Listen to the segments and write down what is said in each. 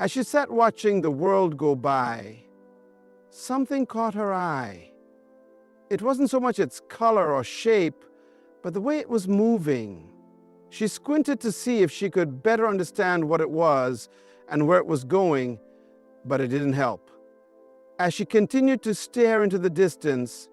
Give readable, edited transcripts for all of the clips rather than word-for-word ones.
As she sat watching the world go by, something caught her eye. It wasn't so much its color or shape, but the way it was moving. She squinted to see if she could better understand what it was and where it was going, but it didn't help. As she continued to stare into the distance,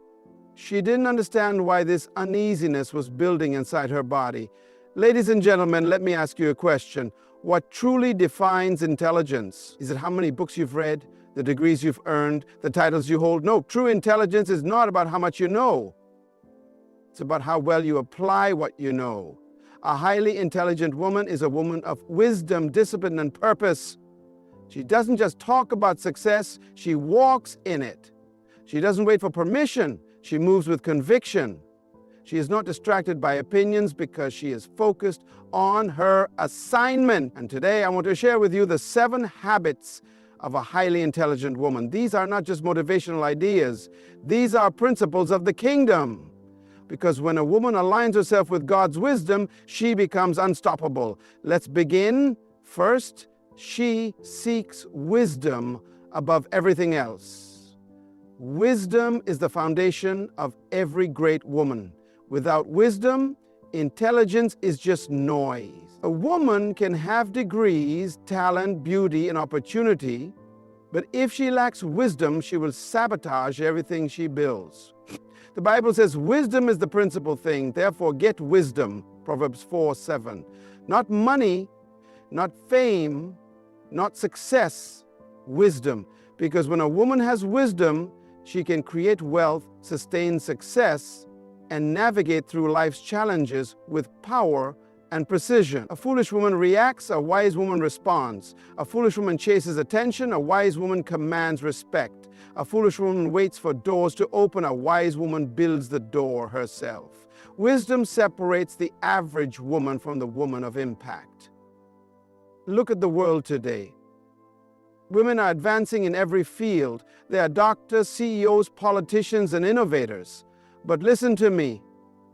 she didn't understand why this uneasiness was building inside her body. Ladies and gentlemen, let me ask you a question. What truly defines intelligence? Is it how many books you've read, the degrees you've earned, the titles you hold? No, true intelligence is not about how much you know. It's about how well you apply what you know. A highly intelligent woman is a woman of wisdom, discipline, and purpose. She doesn't just talk about success, she walks in it. She doesn't wait for permission, she moves with conviction. She is not distracted by opinions because she is focused on her assignment. And today I want to share with you the 7 habits of a highly intelligent woman. These are not just motivational ideas, these are principles of the kingdom. Because when a woman aligns herself with God's wisdom, she becomes unstoppable. Let's begin. First, she seeks wisdom above everything else. Wisdom is the foundation of every great woman. Without wisdom, intelligence is just noise. A woman can have degrees, talent, beauty, and opportunity, but if she lacks wisdom, she will sabotage everything she builds. The Bible says wisdom is the principal thing, therefore get wisdom, Proverbs 4:7. Not money, not fame, not success, wisdom. Because when a woman has wisdom, she can create wealth, sustain success, and navigate through life's challenges with power and precision. A foolish woman reacts, a wise woman responds. A foolish woman chases attention, a wise woman commands respect. A foolish woman waits for doors to open, a wise woman builds the door herself. Wisdom separates the average woman from the woman of impact. Look at the world today. Women are advancing in every field. They are doctors, CEOs, politicians, and innovators. But listen to me.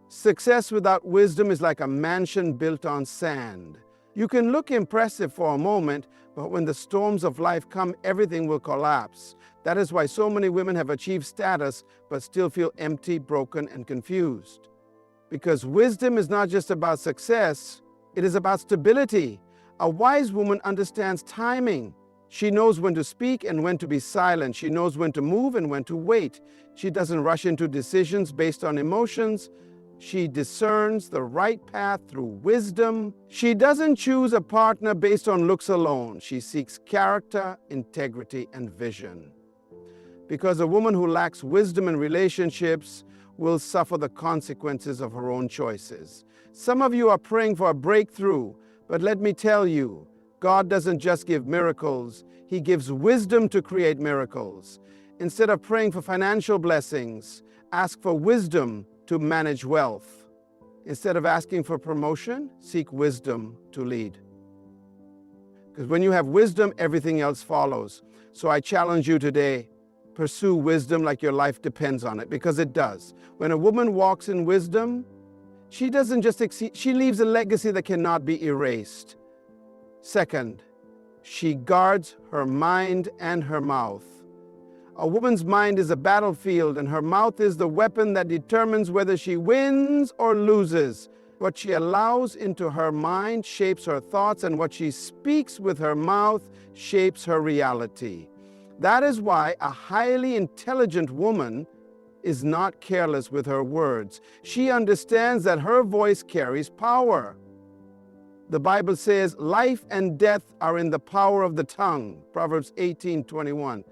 Success without wisdom is like a mansion built on sand. You can look impressive for a moment, but when the storms of life come, everything will collapse. That is why so many women have achieved status, but still feel empty, broken, and confused. Because wisdom is not just about success, it is about stability. A wise woman understands timing. She knows when to speak and when to be silent. She knows when to move and when to wait. She doesn't rush into decisions based on emotions. She discerns the right path through wisdom. She doesn't choose a partner based on looks alone. She seeks character, integrity, and vision. Because a woman who lacks wisdom in relationships will suffer the consequences of her own choices. Some of you are praying for a breakthrough, but let me tell you, God doesn't just give miracles, He gives wisdom to create miracles. Instead of praying for financial blessings, ask for wisdom to manage wealth. Instead of asking for promotion, seek wisdom to lead. Because when you have wisdom, everything else follows. So I challenge you today, pursue wisdom like your life depends on it, because it does. When a woman walks in wisdom, she doesn't just exceed, she leaves a legacy that cannot be erased. Second, she guards her mind and her mouth. A woman's mind is a battlefield, and her mouth is the weapon that determines whether she wins or loses. What she allows into her mind shapes her thoughts, and what she speaks with her mouth shapes her reality. That is why a highly intelligent woman is not careless with her words. She understands that her voice carries power. The Bible says, life and death are in the power of the tongue, Proverbs 18:21.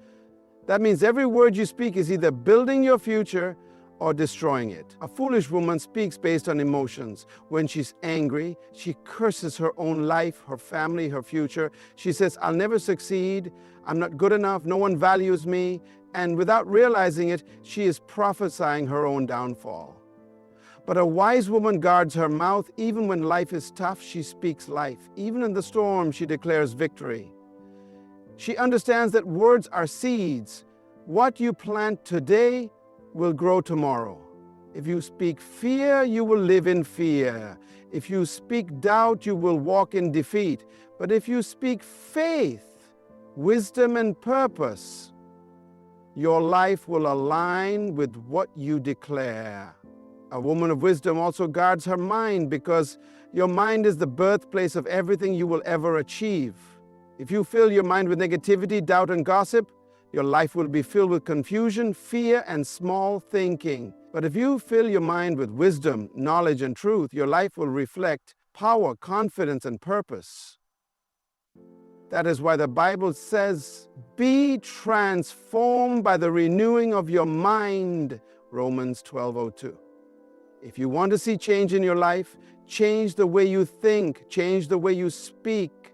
That means every word you speak is either building your future or destroying it. A foolish woman speaks based on emotions. When she's angry, she curses her own life, her family, her future. She says, I'll never succeed, I'm not good enough, no one values me. And without realizing it, she is prophesying her own downfall. But a wise woman guards her mouth. Even when life is tough, she speaks life. Even in the storm, she declares victory. She understands that words are seeds. What you plant today will grow tomorrow. If you speak fear, you will live in fear. If you speak doubt, you will walk in defeat. But if you speak faith, wisdom, and purpose, your life will align with what you declare. A woman of wisdom also guards her mind, because your mind is the birthplace of everything you will ever achieve. If you fill your mind with negativity, doubt, and gossip, your life will be filled with confusion, fear, and small thinking. But if you fill your mind with wisdom, knowledge, and truth, your life will reflect power, confidence, and purpose. That is why the Bible says, "Be transformed by the renewing of your mind," Romans 12:02. If you want to see change in your life, change the way you think, change the way you speak.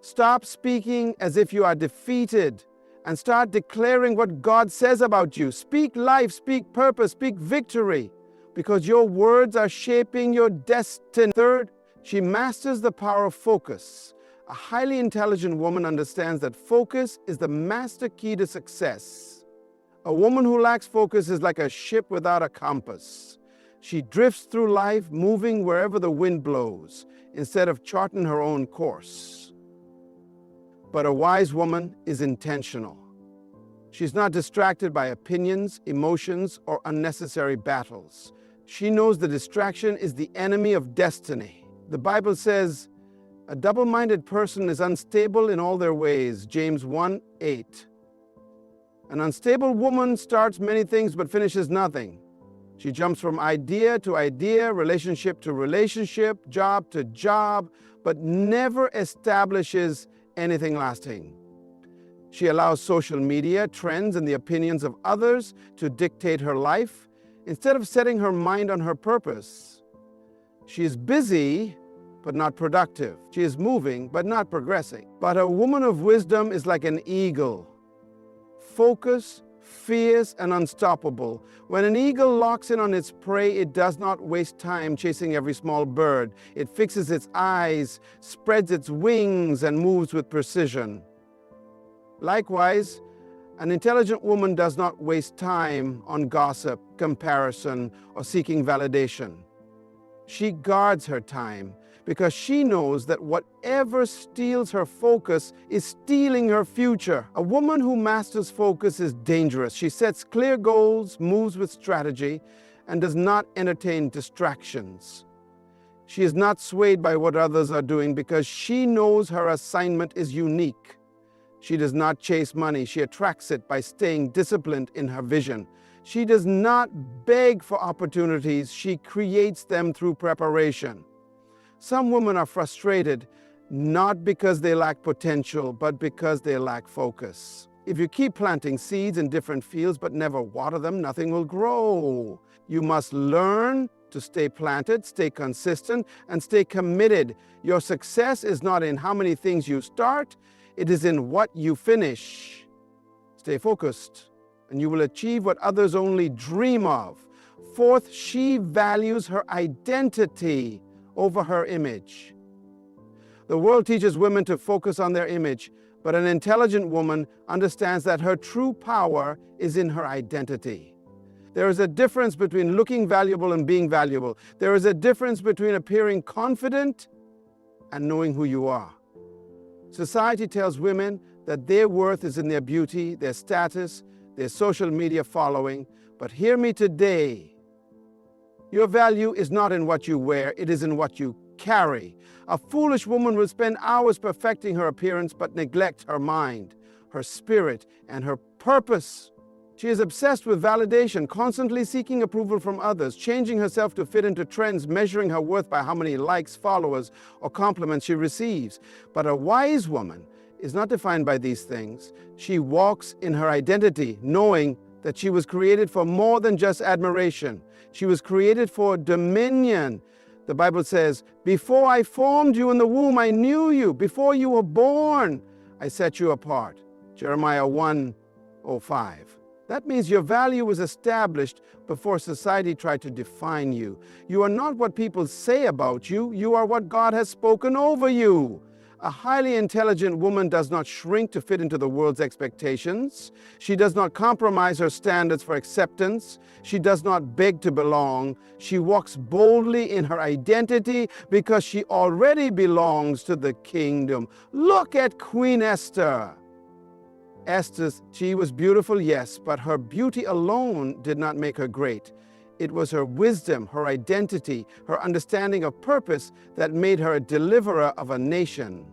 Stop speaking as if you are defeated and start declaring what God says about you. Speak life, speak purpose, speak victory, because your words are shaping your destiny. Third, she masters the power of focus. A highly intelligent woman understands that focus is the master key to success. A woman who lacks focus is like a ship without a compass. She drifts through life, moving wherever the wind blows, instead of charting her own course. But a wise woman is intentional. She's not distracted by opinions, emotions, or unnecessary battles. She knows the distraction is the enemy of destiny. The Bible says, "A double-minded person is unstable in all their ways," James 1:8. An unstable woman starts many things but finishes nothing. She jumps from idea to idea, relationship to relationship, job to job, but never establishes anything lasting. She allows social media, trends, and the opinions of others to dictate her life instead of setting her mind on her purpose. She is busy, but not productive. She is moving, but not progressing. But a woman of wisdom is like an eagle, focused, fierce, and unstoppable. When an eagle locks in on its prey, it does not waste time chasing every small bird. It fixes its eyes, spreads its wings, and moves with precision. Likewise, an intelligent woman does not waste time on gossip, comparison, or seeking validation. She guards her time, because she knows that whatever steals her focus is stealing her future. A woman who masters focus is dangerous. She sets clear goals, moves with strategy, and does not entertain distractions. She is not swayed by what others are doing, because she knows her assignment is unique. She does not chase money. She attracts it by staying disciplined in her vision. She does not beg for opportunities. She creates them through preparation. Some women are frustrated, not because they lack potential, but because they lack focus. If you keep planting seeds in different fields but never water them, nothing will grow. You must learn to stay planted, stay consistent, and stay committed. Your success is not in how many things you start, it is in what you finish. Stay focused, and you will achieve what others only dream of. Fourth, she values her identity over her image. The world teaches women to focus on their image, but an intelligent woman understands that her true power is in her identity. There is a difference between looking valuable and being valuable. There is a difference between appearing confident and knowing who you are. Society tells women that their worth is in their beauty, their status, their social media following, but hear me today. Your value is not in what you wear, it is in what you carry. A foolish woman will spend hours perfecting her appearance but neglect her mind, her spirit, and her purpose. She is obsessed with validation, constantly seeking approval from others, changing herself to fit into trends, measuring her worth by how many likes, followers, or compliments she receives. But a wise woman is not defined by these things. She walks in her identity, knowing that she was created for more than just admiration. She was created for dominion. The Bible says, "Before I formed you in the womb, I knew you. Before you were born, I set you apart." Jeremiah 1:05. That means your value was established before society tried to define you. You are not what people say about you. You are what God has spoken over you. A highly intelligent woman does not shrink to fit into the world's expectations. She does not compromise her standards for acceptance. She does not beg to belong. She walks boldly in her identity because she already belongs to the kingdom. Look at Queen Esther. She was beautiful, yes, but her beauty alone did not make her great. It was her wisdom, her identity, her understanding of purpose that made her a deliverer of a nation.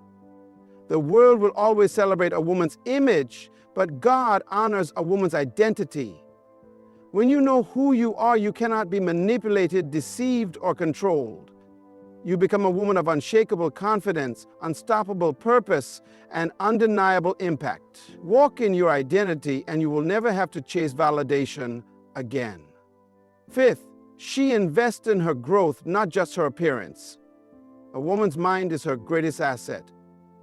The world will always celebrate a woman's image, but God honors a woman's identity. When you know who you are, you cannot be manipulated, deceived, or controlled. You become a woman of unshakable confidence, unstoppable purpose, and undeniable impact. Walk in your identity, and you will never have to chase validation again. Fifth, she invests in her growth, not just her appearance. A woman's mind is her greatest asset.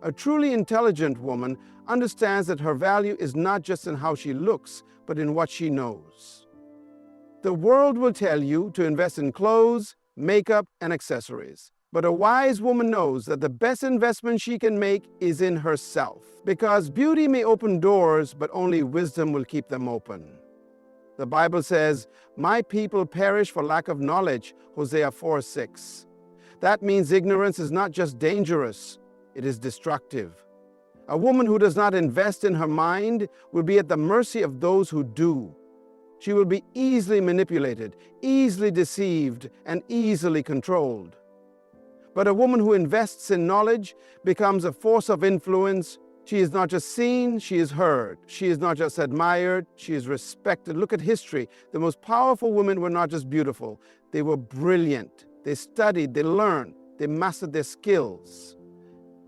A truly intelligent woman understands that her value is not just in how she looks, but in what she knows. The world will tell you to invest in clothes, makeup, and accessories. But a wise woman knows that the best investment she can make is in herself. Because beauty may open doors, but only wisdom will keep them open. The Bible says, "My people perish for lack of knowledge," Hosea 4:6. That means ignorance is not just dangerous, it is destructive. A woman who does not invest in her mind will be at the mercy of those who do. She will be easily manipulated, easily deceived, and easily controlled. But a woman who invests in knowledge becomes a force of influence. She is not just seen, she is heard. She is not just admired, she is respected. Look at history. The most powerful women were not just beautiful, they were brilliant. They studied, they learned, they mastered their skills.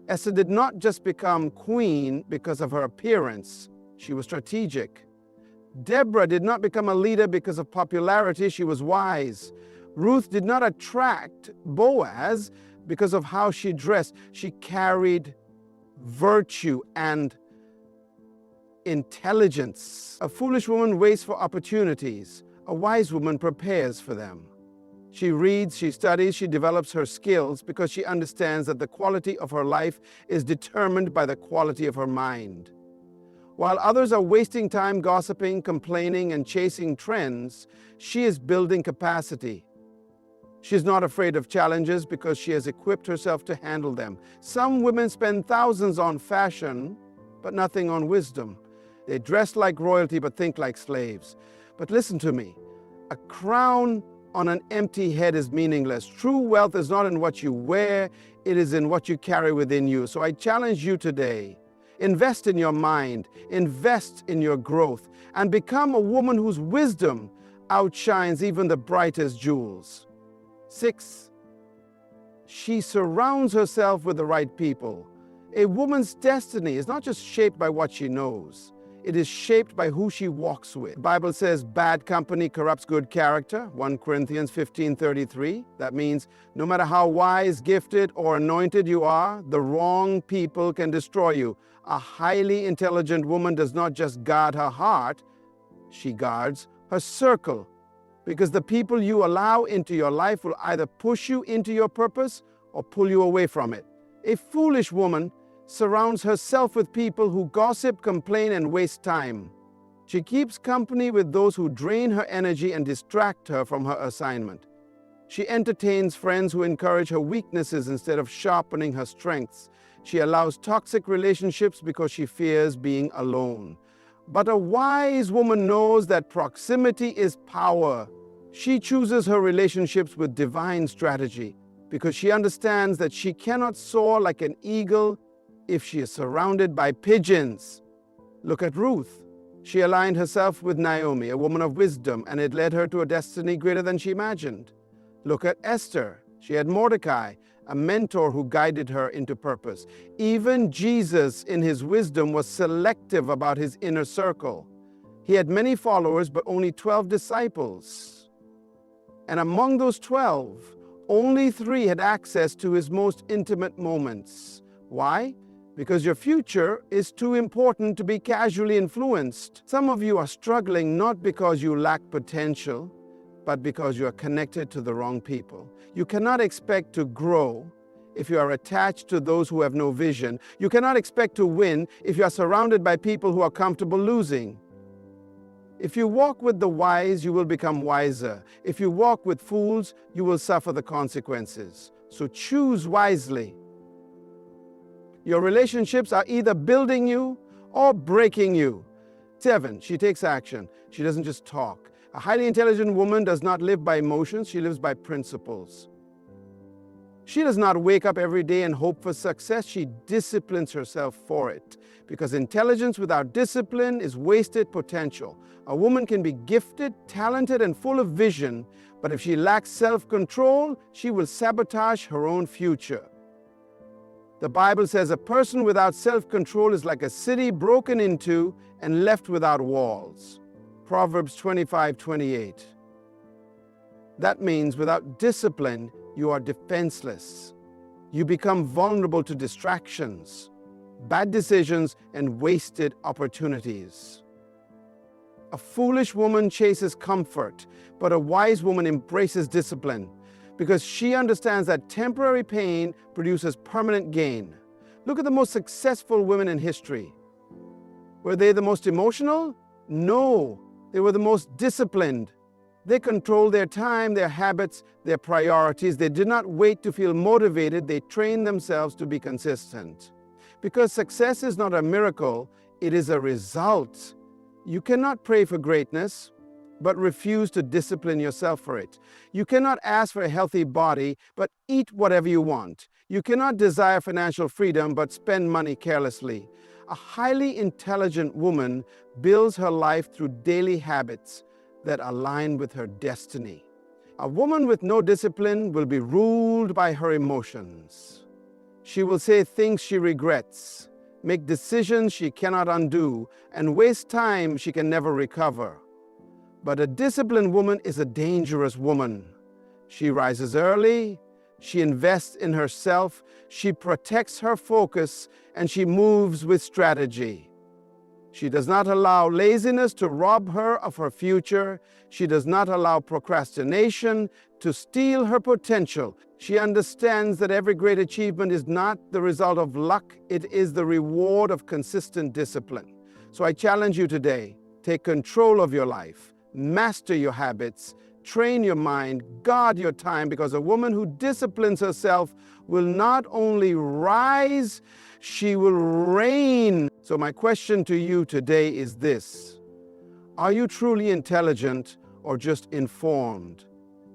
Esther did not just become queen because of her appearance, she was strategic. Deborah did not become a leader because of popularity, she was wise. Ruth did not attract Boaz because of how she dressed. She carried virtue and intelligence. A foolish woman waits for opportunities. A wise woman prepares for them. She reads, she studies, she develops her skills because she understands that the quality of her life is determined by the quality of her mind. While others are wasting time gossiping, complaining, and chasing trends, she is building capacity. She is not afraid of challenges because she has equipped herself to handle them. Some women spend thousands on fashion, but nothing on wisdom. They dress like royalty, but think like slaves. But listen to me, a crown on an empty head is meaningless. True wealth is not in what you wear, it is in what you carry within you. So I challenge you today, invest in your mind, invest in your growth, and become a woman whose wisdom outshines even the brightest jewels. 6, she surrounds herself with the right people. A woman's destiny is not just shaped by what she knows. It is shaped by who she walks with. The Bible says bad company corrupts good character, 1 Corinthians 15:33. That means no matter how wise, gifted, or anointed you are, the wrong people can destroy you. A highly intelligent woman does not just guard her heart, she guards her circle. Because the people you allow into your life will either push you into your purpose or pull you away from it. A foolish woman surrounds herself with people who gossip, complain, and waste time. She keeps company with those who drain her energy and distract her from her assignment. She entertains friends who encourage her weaknesses instead of sharpening her strengths. She allows toxic relationships because she fears being alone. But a wise woman knows that proximity is power. She chooses her relationships with divine strategy because she understands that she cannot soar like an eagle if she is surrounded by pigeons. Look at Ruth. She aligned herself with Naomi, a woman of wisdom, and it led her to a destiny greater than she imagined. Look at Esther. She had Mordecai, a mentor who guided her into purpose. Even Jesus, in his wisdom, was selective about his inner circle. He had many followers, but only 12 disciples. And among those 12, only 3 had access to his most intimate moments. Why? Because your future is too important to be casually influenced. Some of you are struggling not because you lack potential, but because you are connected to the wrong people. You cannot expect to grow if you are attached to those who have no vision. You cannot expect to win if you are surrounded by people who are comfortable losing. If you walk with the wise, you will become wiser. If you walk with fools, you will suffer the consequences. So choose wisely. Your relationships are either building you or breaking you. 7, she takes action. She doesn't just talk. A highly intelligent woman does not live by emotions, she lives by principles. She does not wake up every day and hope for success, she disciplines herself for it. Because intelligence without discipline is wasted potential. A woman can be gifted, talented, and full of vision, but if she lacks self-control, she will sabotage her own future. The Bible says a person without self-control is like a city broken into and left without walls. Proverbs 25:28. That means without discipline, you are defenseless. You become vulnerable to distractions, bad decisions, and wasted opportunities. A foolish woman chases comfort, but a wise woman embraces discipline because she understands that temporary pain produces permanent gain. Look at the most successful women in history. Were they the most emotional? No, they were the most disciplined. They controlled their time, their habits, their priorities. They did not wait to feel motivated. They trained themselves to be consistent. Because success is not a miracle, it is a result. You cannot pray for greatness, but refuse to discipline yourself for it. You cannot ask for a healthy body, but eat whatever you want. You cannot desire financial freedom, but spend money carelessly. A highly intelligent woman builds her life through daily habits that align with her destiny. A woman with no discipline will be ruled by her emotions. She will say things she regrets, make decisions she cannot undo, and waste time she can never recover. But a disciplined woman is a dangerous woman. She rises early, she invests in herself, she protects her focus, and she moves with strategy. She does not allow laziness to rob her of her future. She does not allow procrastination to steal her potential. She understands that every great achievement is not the result of luck, it is the reward of consistent discipline. So I challenge you today, take control of your life, master your habits, train your mind, guard your time, because a woman who disciplines herself will not only rise, she will reign. So my question to you today is this: are you truly intelligent or just informed?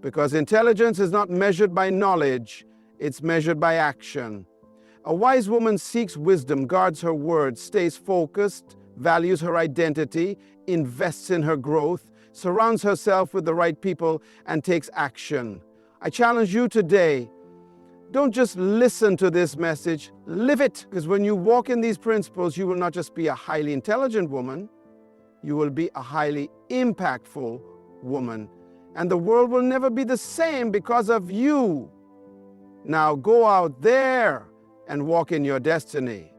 Because intelligence is not measured by knowledge, it's measured by action. A wise woman seeks wisdom, guards her words, stays focused, values her identity, invests in her growth, surrounds herself with the right people, and takes action. I challenge you today, don't just listen to this message, live it. Because when you walk in these principles, you will not just be a highly intelligent woman, you will be a highly impactful woman. And the world will never be the same because of you. Now go out there and walk in your destiny.